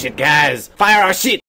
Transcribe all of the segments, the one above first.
shit, guys! Fire our shit!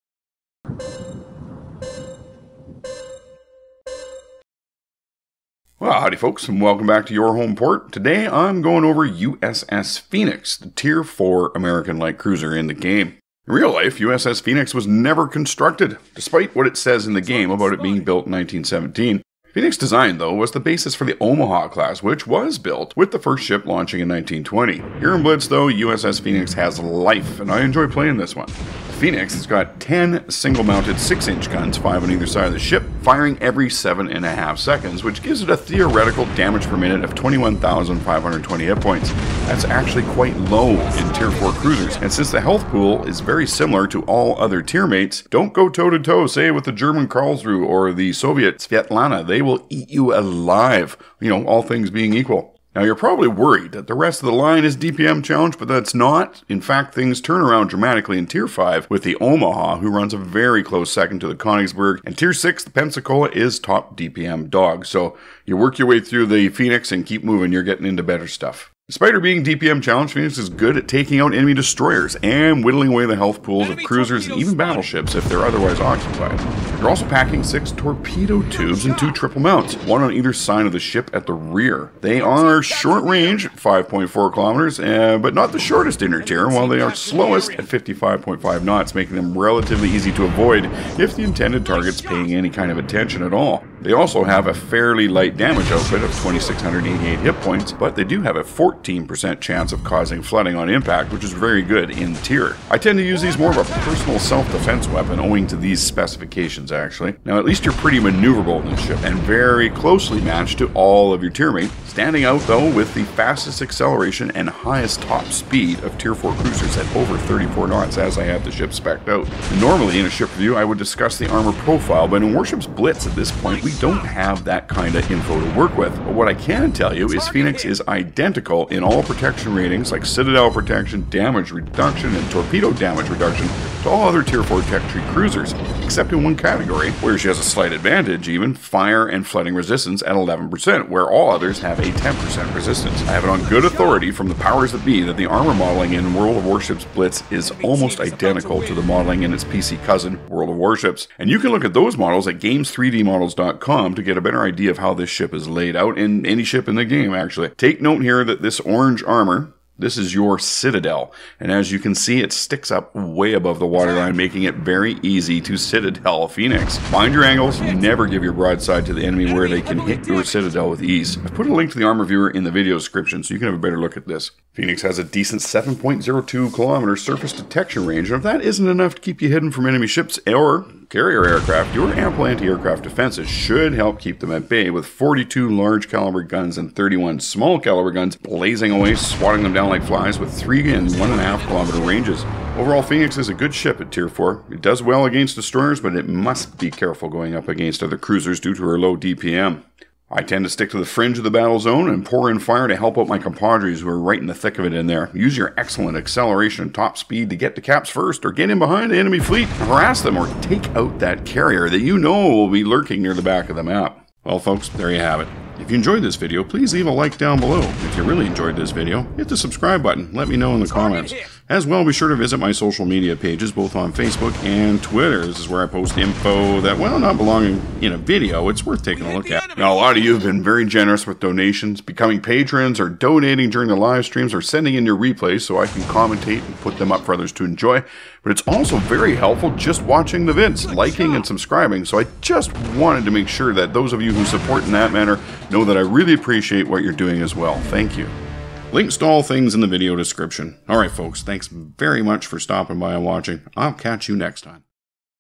Well, howdy folks, and welcome back to your home port. Today I'm going over USS Phoenix, the Tier 4 American light cruiser in the game. In real life, USS Phoenix was never constructed, despite what it says in the game about it being built in 1917. Phoenix design, though, was the basis for the Omaha class, which was built with the first ship launching in 1920. Here in Blitz, though, USS Phoenix has life, and I enjoy playing this one. The Phoenix has got 10 single-mounted 6-inch guns, 5 on either side of the ship, firing every 7.5 seconds, which gives it a theoretical damage per minute of 21,520 hit points. That's actually quite low in Tier 4 cruisers, and since the health pool is very similar to all other tier mates, don't go toe-to-toe, say, with the German Karlsruhe or the Soviet Svetlana. They will eat you alive, all things being equal. Now, you're probably worried that the rest of the line is DPM challenged, but that's not. In fact, things turn around dramatically in Tier 5 with the Omaha, who runs a very close second to the Königsberg, and Tier 6, the Pensacola, is top DPM dog. So you work your way through the Phoenix and keep moving, you're getting into better stuff. Despite her being DPM challenged, Phoenix is good at taking out enemy destroyers and whittling away the health pools of cruisers and even battleships if they're otherwise occupied. They're also packing 6 torpedo tubes and 2 triple mounts, one on either side of the ship at the rear. They are short range, 5.4 kilometers, but not the shortest inner tier, while they are slowest at 55.5 knots, making them relatively easy to avoid if the intended target's paying any kind of attention at all. They also have a fairly light damage output of 2,688 hit points, but they do have a 14% chance of causing flooding on impact, which is very good in tier. I tend to use these more of a personal self-defense weapon owing to these specifications, actually. Now, at least you're pretty maneuverable in this ship and very closely matched to all of your tier mates, standing out, though, with the fastest acceleration and highest top speed of Tier 4 cruisers at over 34 knots, as I have the ship spec'd out. Normally, in a ship review, I would discuss the armor profile, but in Warships BLITZ at this point, we don't have that kind of info to work with. But what I can tell you is Phoenix is identical in all protection ratings like Citadel protection, damage reduction, and torpedo damage reduction to all other Tier 4 Tech Tree cruisers, except in one category, where she has a slight advantage, even fire and flooding resistance at 11%, where all others have a 10% resistance. I have it on good authority from the powers that be that the armor modeling in World of Warships BLITZ is almost identical to the modeling in its PC cousin, World of Warships. And you can look at those models at games3dmodels.com to get a better idea of how this ship is laid out, in any ship in the game, actually. Take note here that this orange armor, this is your Citadel, and as you can see, it sticks up way above the waterline, making it very easy to Citadel Phoenix. Mind your angles, never give your broadside to the enemy where they can hit your Citadel with ease. I've put a link to the armor viewer in the video description so you can have a better look at this. Phoenix has a decent 7.02 kilometer surface detection range, and if that isn't enough to keep you hidden from enemy ships or carrier aircraft, your ample anti-aircraft defenses should help keep them at bay, with 42 large caliber guns and 31 small caliber guns blazing away, swatting them down like flies with 3 and 1.5 kilometer ranges. Overall, Phoenix is a good ship at Tier 4. It does well against destroyers, but it must be careful going up against other cruisers due to her low DPM. I tend to stick to the fringe of the battle zone and pour in fire to help out my compadres who are right in the thick of it in there. Use your excellent acceleration and top speed to get to caps first, or get in behind the enemy fleet and harass them, or take out that carrier that you know will be lurking near the back of the map. Well, folks, there you have it. If you enjoyed this video, please leave a like down below. If you really enjoyed this video, hit the subscribe button. Let me know in the comments. As well, be sure to visit my social media pages, both on Facebook and Twitter. This is where I post info that, well, not belonging in a video, it's worth taking a look at. Now, a lot of you have been very generous with donations, becoming patrons, or donating during the live streams, or sending in your replays so I can commentate and put them up for others to enjoy. But it's also very helpful just watching the vids, liking and subscribing. So I just wanted to make sure that those of you who support in that manner know that I really appreciate what you're doing as well. Thank you. Links to all things in the video description. Alright folks, thanks very much for stopping by and watching. I'll catch you next time.